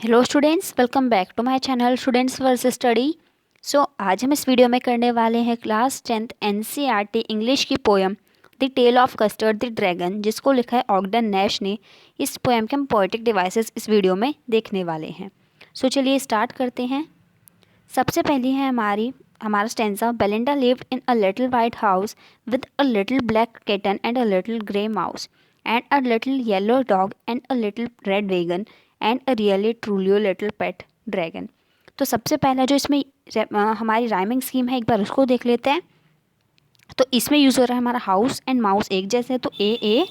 Hello students, welcome back to my channel students verse study. आज हम इस video में करने वाले हैं क्लास 10th एनसीईआरटी इंग्लिश की poem the tale of Custard the dragon, जिसको लिखा है ऑगडन नैश ने। इस पोएम के हम पोएटिक डिवाइसेस इस वीडियो में देखने वाले हैं। चलिए स्टार्ट करते हैं। सबसे पहली है हमारा stanza. Belinda lived in a little white house with a little black kitten and a little grey mouse and a little yellow dog and a little red wagon and a really truly little pet dragon. तो सबसे पहला जो इसमें हमारी rhyming scheme है, एक बार उसको देख लेते हैं। तो इसमें यूज़ हो रहा है हमारा हाउस एंड माउस एक जैसे है तो ए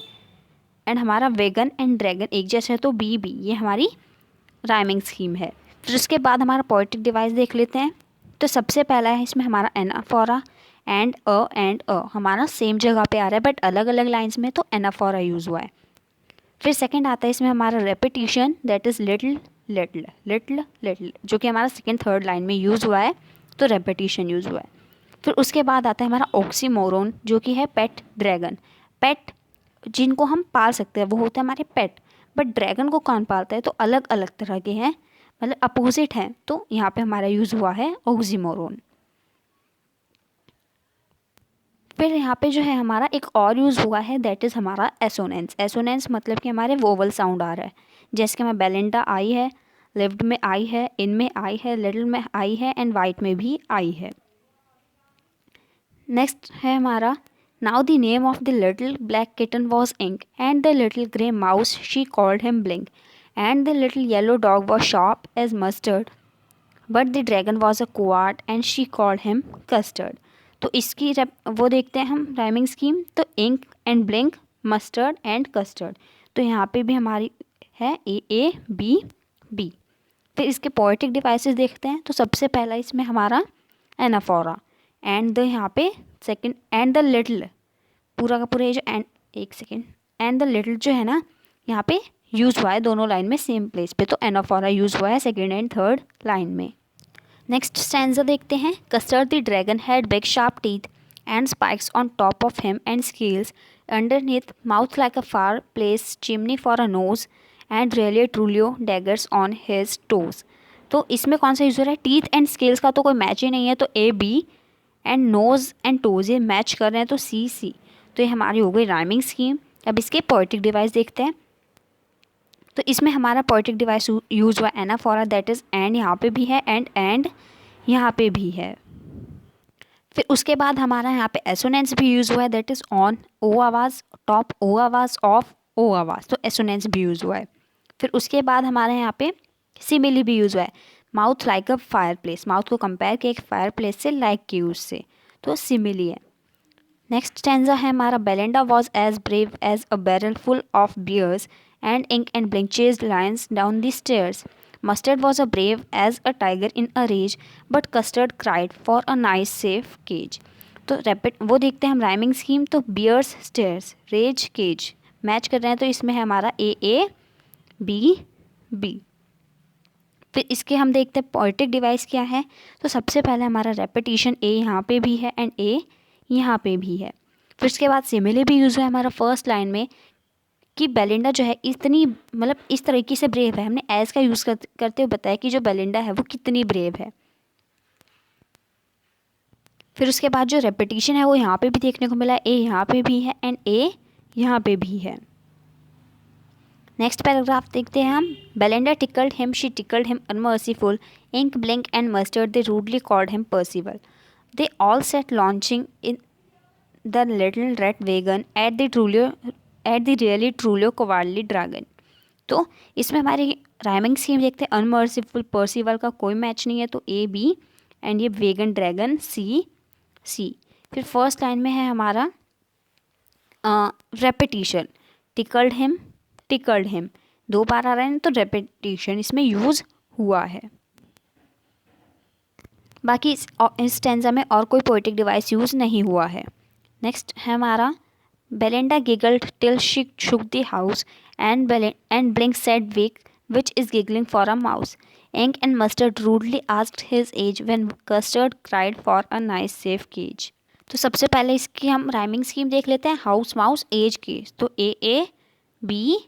एंड हमारा वेगन एंड ड्रैगन एक जैसे है तो बी। ये हमारी राइमिंग स्कीम है। फिर उसके बाद हमारा पोएटिक डिवाइस देख लेते हैं। तो सबसे पहला है इसमें हमारा एनाफोरा एंड अ हमारा सेम जगह पे आ रहा है बट अलग अलग लाइंस में, तो एनाफोरा यूज़ हुआ है। फिर सेकंड आता है इसमें हमारा repetition, that is little little little little, जो कि हमारा सेकंड थर्ड लाइन में यूज़ हुआ है, तो रेपिटिशन यूज़ हुआ है। फिर उसके बाद आता है हमारा ऑक्सीमोरोन, जो कि है पेट ड्रैगन। पेट जिनको हम पाल सकते हैं वो होते हैं हमारे पेट, बट ड्रैगन को कौन पालता है, तो अलग अलग तरह के हैं, मतलब अपोजिट हैं, तो यहाँ पे हमारा यूज़ हुआ है ऑक्सीमोरोन। फिर यहाँ पे जो है हमारा एक और यूज़ हुआ है, दैट इज़ हमारा एसोनेंस। एसोनेंस मतलब कि हमारे वोवल साउंड आ रहा है, जैसे कि हमें बेलिंडा आई है, लिव्ड में आई है, इन में आई है, लिटिल में आई है एंड वाइट में भी आई है। नेक्स्ट है हमारा now the name of the little black kitten was Ink and the little grey mouse she called him Blink and the little yellow dog was sharp as Mustard but the dragon was a coward and she called him Custard. तो इसकी वो देखते हैं हम rhyming scheme. तो Ink and Blink, Mustard and Custard, तो यहाँ पे भी हमारी है ए बी बी। फिर इसके पोएटिक डिवाइसेस देखते हैं। तो सबसे पहला इसमें हमारा एनाफोरा एंड द यहाँ पे सेकंड एंड द लिटिल, पूरा का पूरा ये जो एंड, एक सेकेंड, एंड द लिटिल जो है ना यहाँ पे यूज़ हुआ है दोनों लाइन में सेम प्लेस पे, तो एनाफोरा यूज़ हुआ है सेकेंड एंड थर्ड लाइन में। नेक्स्ट स्टैंजा देखते हैं। Custard the dragon had big sharp teeth and spikes on top of him and scales underneath mouth like a far place chimney for a knows and really ट्रूलियो daggers on his toes. तो इसमें कौन सा use हो रहा है? Teeth and scales का तो कोई मैच ही नहीं है, तो A B and nose and toes ये मैच कर रहे हैं, तो सी सी। तो ये हमारी हो गई राइमिंग स्कीम। अब इसके पोएटिक डिवाइस देखते हैं। तो इसमें हमारा पोएटिक डिवाइस यूज़ हुआ एनाफोरा, दैट इज़ एंड, यहाँ पे भी है एंड यहाँ पे भी है। फिर उसके बाद हमारा यहाँ पे एसोनेंस भी यूज़ हुआ है, दैट इज़ ऑन ओ आवाज़, टॉप ओ आवाज़, ऑफ ओ आवाज़, तो एसोनेंस भी यूज़ हुआ है। फिर उसके बाद हमारे यहाँ पे सिमिली भी यूज़ हुआ है। Mouth like a fireplace, mouth को कंपेयर किया एक फायर प्लेस से, लाइक की यूज से, तो सिमिली है। नेक्स्ट स्टैंजा है हमारा Belinda was as brave as a barrel full of bears and Ink and Blink chased lions down the stairs. Mustard was as brave as a tiger in a rage but Custard cried for a nice safe cage. तो rapid वो देखते हैं हम rhyming scheme. तो bears, stairs, rage, cage match कर रहे हैं, तो इसमें है हमारा ए बी बी। फिर इसके हम देखते हैं पोएटिक डिवाइस क्या है। तो सबसे पहले हमारा रेपिटिशन, ए यहाँ पे भी है एंड ए यहाँ पे भी है। फिर उसके बाद सिमिली भी यूज़ हुआ है हमारा फर्स्ट लाइन में, कि बेलिंडा जो है इतनी, मतलब इस तरीके से ब्रेव है। हमने एज का यूज़ करते हुए बताया कि जो बेलिंडा है वो कितनी ब्रेव है। फिर उसके बाद जो रेपिटिशन है वो यहाँ पे भी देखने को मिला है, ए यहाँ पे भी है एंड ए यहाँ पे भी है। नेक्स्ट पैराग्राफ देखते हैं हम। Belinda tickled him, she tickled him unmerciful, ink, blink and mustard, they rudely called him Percival. They all sat launching in the little red wagon at the really truly cowardly dragon. तो इसमें हमारी rhyming scheme देखते हैं। अनमर्सीफुल, Percival का कोई match नहीं है, तो ए बी एंड ये वेगन ड्रैगन सी सी। फिर फर्स्ट लाइन में है हमारा रेपिटिशन, टिकल्ड हिम दो बार आ रहा है, तो रेपिटिशन इसमें यूज़ हुआ है। बाकी इस स्टेंजा में और कोई पोएटिक डिवाइस यूज़ नहीं हुआ है। नेक्स्ट है हमारा Belinda giggled till she shook the house and Blink said weak, which is giggling for a mouse. Ink and Mustard rudely asked his age when Custard cried for a nice safe cage. तो सबसे पहले इसकी हम rhyming scheme देख लेते हैं। House, mouse, as, cage, तो A B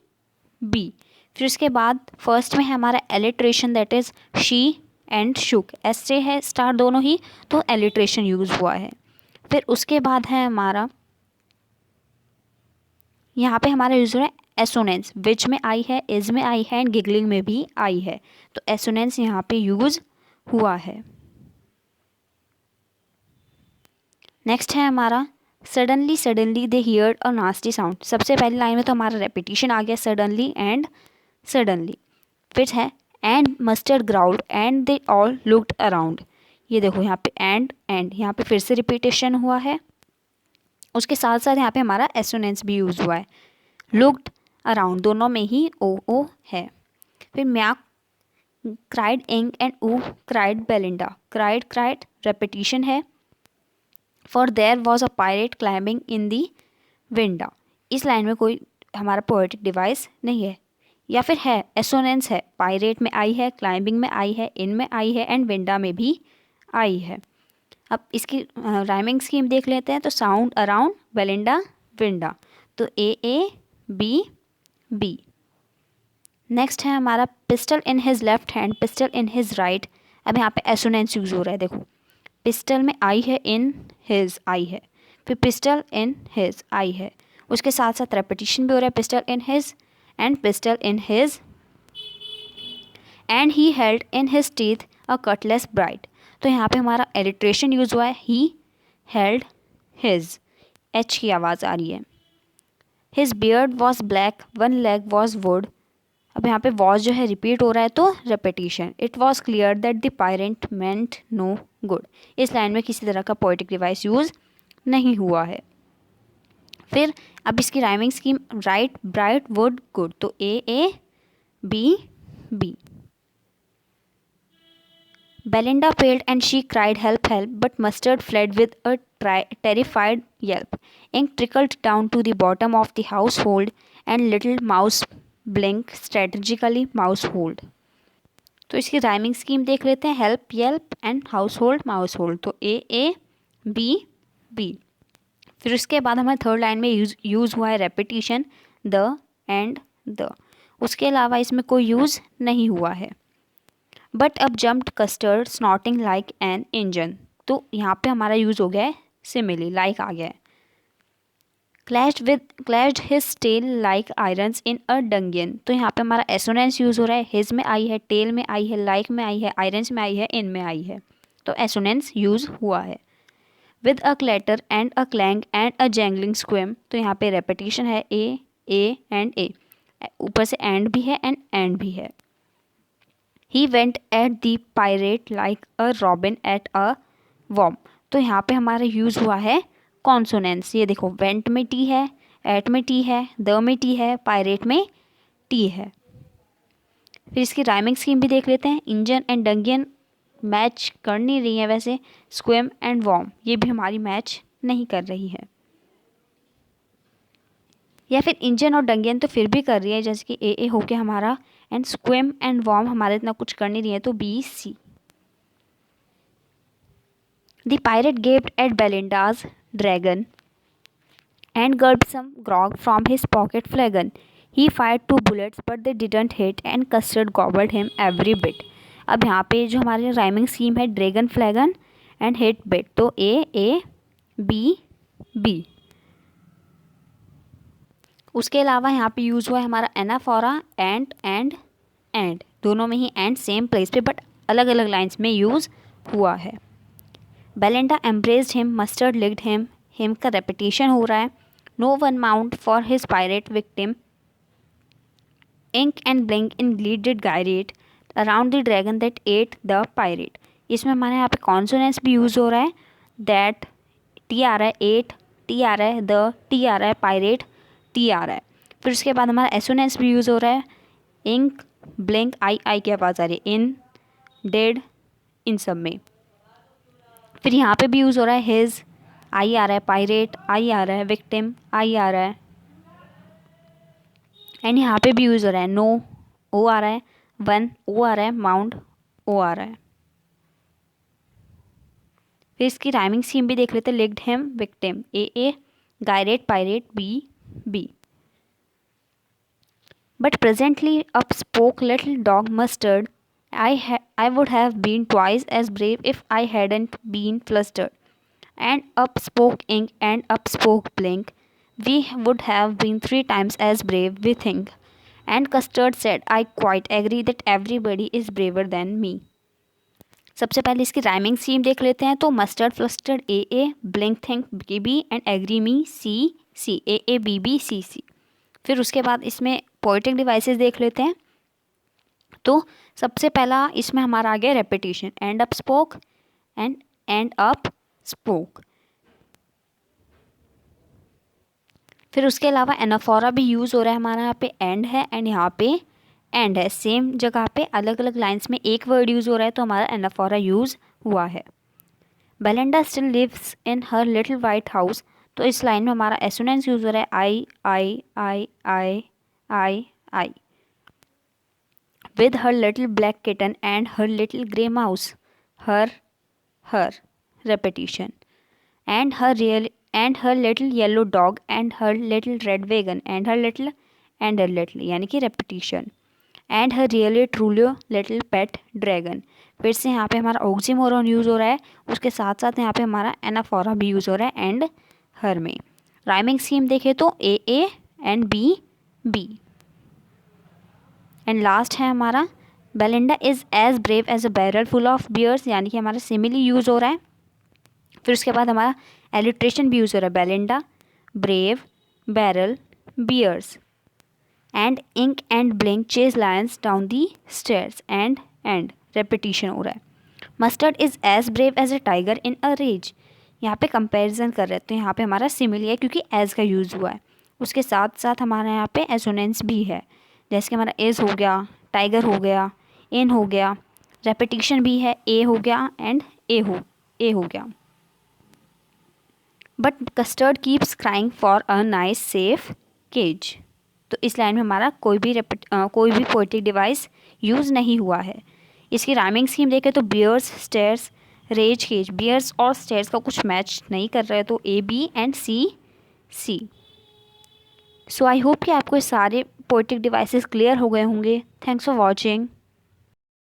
B. फिर उसके बाद फर्स्ट में है हमारा alliteration, that is she and shook, S से है स्टार्ट दोनों ही, तो एलिट्रेशन यूज़ हुआ है। फिर उसके बाद है हमारा यहाँ पे हमारा यूज़ हो रहा है एसोनेंस, विच में आई है, इज में आई है एंड गिगलिंग में भी आई है, तो एसोनेंस यहाँ पे यूज़ हुआ है। नेक्स्ट है हमारा suddenly suddenly they heard a nasty sound. सबसे पहली लाइन में तो हमारा रेपिटेशन आ गया सडनली एंड सडनली। फिर है and mustard growled and they all looked around. ये देखो यहाँ पे एंड यहाँ पे फिर से रिपीटेशन हुआ है, उसके साथ साथ यहाँ पे हमारा एसोनेंस भी यूज़ हुआ है। लुक्ड अराउंड दोनों में ही ओ है। फिर meowch cried Ink and ooh cried Belinda. Cried repetition है। For there was a pirate climbing in the winda. इस लाइन में कोई हमारा पोएटिक डिवाइस नहीं है, या फिर है एसोनेंस है, पायरेट में आई है, क्लाइंबिंग में आई है, इन में आई है एंड विंडा में भी आई है। अब इसकी राइमिंग स्कीम देख लेते हैं, तो साउंड अराउंड बेलिंडा विंडा, तो ए बी बी। नेक्स्ट है हमारा pistol in his left hand pistol in his right. अब यहाँ पे एसोनेंस यूज हो रहा है, देखो पिस्टल में आई है, इन हिज आई है, फिर पिस्टल इन हिज आई है, उसके साथ साथ रेपिटेशन भी हो रहा है, pistol in his and pistol in his and he held in his teeth a Cutlass bright. तो यहाँ पे हमारा एलिट्रेशन यूज हुआ है, ही हेल्ड हिज, एच की आवाज़ आ रही है। His beard was black one leg was would. अब यहाँ पे वॉज जो है रिपीट हो रहा है, तो repetition. It was clear that the pirate meant no good. इस लाइन में किसी तरह का पोएटिक डिवाइस यूज़ नहीं हुआ है। फिर अब इसकी rhyming scheme right bright wood good, तो A B B. Belinda failed and she cried help help, but Mustard fled with a terrified yelp. Ink trickled down to the bottom of the household and little mouse blinked strategically mousehold. तो इसकी rhyming scheme देख लेते हैं, help Yelp and house hold mouse hold, तो A B B. फिर उसके बाद हमारे थर्ड लाइन में यूज़ हुआ है रेपिटेशन द एंड द, उसके अलावा इसमें कोई यूज़ नहीं हुआ है। बट अब jumped custard snorting like an engine, तो यहाँ पे हमारा यूज़ हो गया है सिमिली, लाइक आ गया है। Clashed his tail like irons in a dungeon, तो यहाँ पे हमारा एसोनेंस यूज़ हो रहा है, हिज में आई है, टेल में आई है, लाइक में आई है, आयरन्स में आई है, इन में आई है, तो एसोनेंस यूज़ हुआ है। With a clatter and a clang and a jangling squirm, तो यहाँ पे रेपिटेशन है ए एंड ए, ऊपर से एंड भी है एंड भी है। He went at the pirate like a robin at a worm, तो यहाँ पे हमारा यूज़ हुआ है कॉन्सोनेंस। ये देखो वेंट में टी है, एट में टी है, द में टी है, पायरेट में टी है। फिर इसकी राइमिंग स्कीम भी देख लेते हैं, इंजन एंड डंगियन मैच कर नहीं रही है वैसे, स्क्वेम एंड वॉर्म ये भी हमारी मैच नहीं कर रही है, या फिर इंजन और डंगियन तो फिर भी कर रही है, जैसे कि ए हो गया हमारा, एंड स्क्वेम एंड वॉर्म हमारे इतना कुछ कर नहीं रही है, तो B C. The pirate gaped at Belinda's dragon and gulped some grog from his pocket flagon. He fired 2 bullets but they didn't hit and Custard gobbled him every bit. अब यहाँ पे जो हमारी राइमिंग स्कीम है dragon फ्लैगन and hit bit, तो A B B. उसके अलावा यहाँ पे यूज़ हुआ है हमारा एनाफोरा एंड दोनों में ही एंड सेम प्लेस पे बट अलग अलग लाइन्स में यूज़ हुआ है। Belinda embraced him mustard licked him का रेपिटेशन हो रहा है। No one mourned for his pirate victim Ink and Blink in glee did gyrate around the dragon that ate the pirate. इसमें हमारे यहाँ पे कॉन्सोनेंस भी यूज़ हो रहा है, दैट टी आ रहा है, एट टी आ रहा है, द टी आ रहा है, पायरेट टी आ रहा है। फिर उसके बाद हमारा एसोनेंस भी यूज़ हो रहा है, इंक ब्लिंक आई की आवाज़ आ रही है, इन डेड इन सब में। फिर यहाँ पे भी यूज़ हो रहा है हिज, आई आ रहा है, पायरेट आई आ रहा है, विक्टिम आई आ रहा है, एंड यहाँ पे भी यूज़ हो रहा है, नो ओ आ रहा है, वन ओ आ रहा है, माउंट ओ आ रहा है। फिर इसकी राइमिंग स्कीम भी देख लेते हैं, licked him victim A gyrate pirate B B. But presently up spoke little dog Mustard. I would have been twice as brave if I hadn't been flustered. And up spoke Ink, and up spoke Blink. We would have been 3 times as brave, we think. And Custard said, I quite agree that everybody is braver than me. सबसे पहले इसकी rhyming scheme देख लेते हैं। तो Mustard flustered A, Blink think B and agree me C A B C. फिर उसके बाद इसमें पोएटिक डिवाइसेस देख लेते हैं। तो सबसे पहला इसमें हमारा आ गया repetition, and up spoke and up spoke. फिर उसके अलावा एनाफोरा भी यूज़ हो रहा है हमारा, यहाँ पे एंड है एंड यहाँ पे एंड है, सेम जगह पे अलग अलग लाइंस में एक वर्ड यूज़ हो रहा है, तो हमारा एनाफोरा यूज़ हुआ है। Belinda still lives in her little white house, तो इस लाइन में हमारा एसोनेंस यूज़ हो रहा है I I I I I I. With her little black kitten and her little grey mouse, her repetition. And her little yellow dog and her little red wagon and her little यानी कि repetition. And her really truly little pet dragon. फिर से यहाँ पे हमारा oxymoron use हो रहा है, उसके साथ साथ यहाँ पे हमारा एनाफोरा भी यूज़ हो रहा है एंड हर में। राइमिंग स्कीम देखें तो A and B. And last है हमारा Belinda is as brave as a barrel full of bears, यानी कि हमारा सिमिली यूज़ हो रहा है। फिर उसके बाद हमारा एलिट्रेशन भी यूज़ हो रहा है, Belinda brave barrel bears and Ink and Blink chase lions down the stairs and repetition हो रहा है। Mustard is as brave as a tiger in a rage, यहाँ पे कंपैरिजन कर रहे हैं, तो यहाँ पे हमारा सिमिली है क्योंकि एज का यूज़ हुआ है। उसके साथ साथ हमारे यहाँ पे एसोनेंस भी है, जैसे कि हमारा एज हो गया, टाइगर हो गया, इन हो गया, रेपिटेशन भी है, ए हो गया एंड ए हो गया। But Custard keeps crying for a nice safe cage, तो इस लाइन में हमारा कोई भी पोएटिक डिवाइस यूज़ नहीं हुआ है। इसकी राइमिंग स्कीम देखें तो bears stairs rage cage, bears और स्टेयर्स का कुछ मैच नहीं कर रहे, तो A B and C. So I hope कि आपको सारे पोएटिक डिवाइसेस क्लियर हो गए होंगे। Thanks for watching.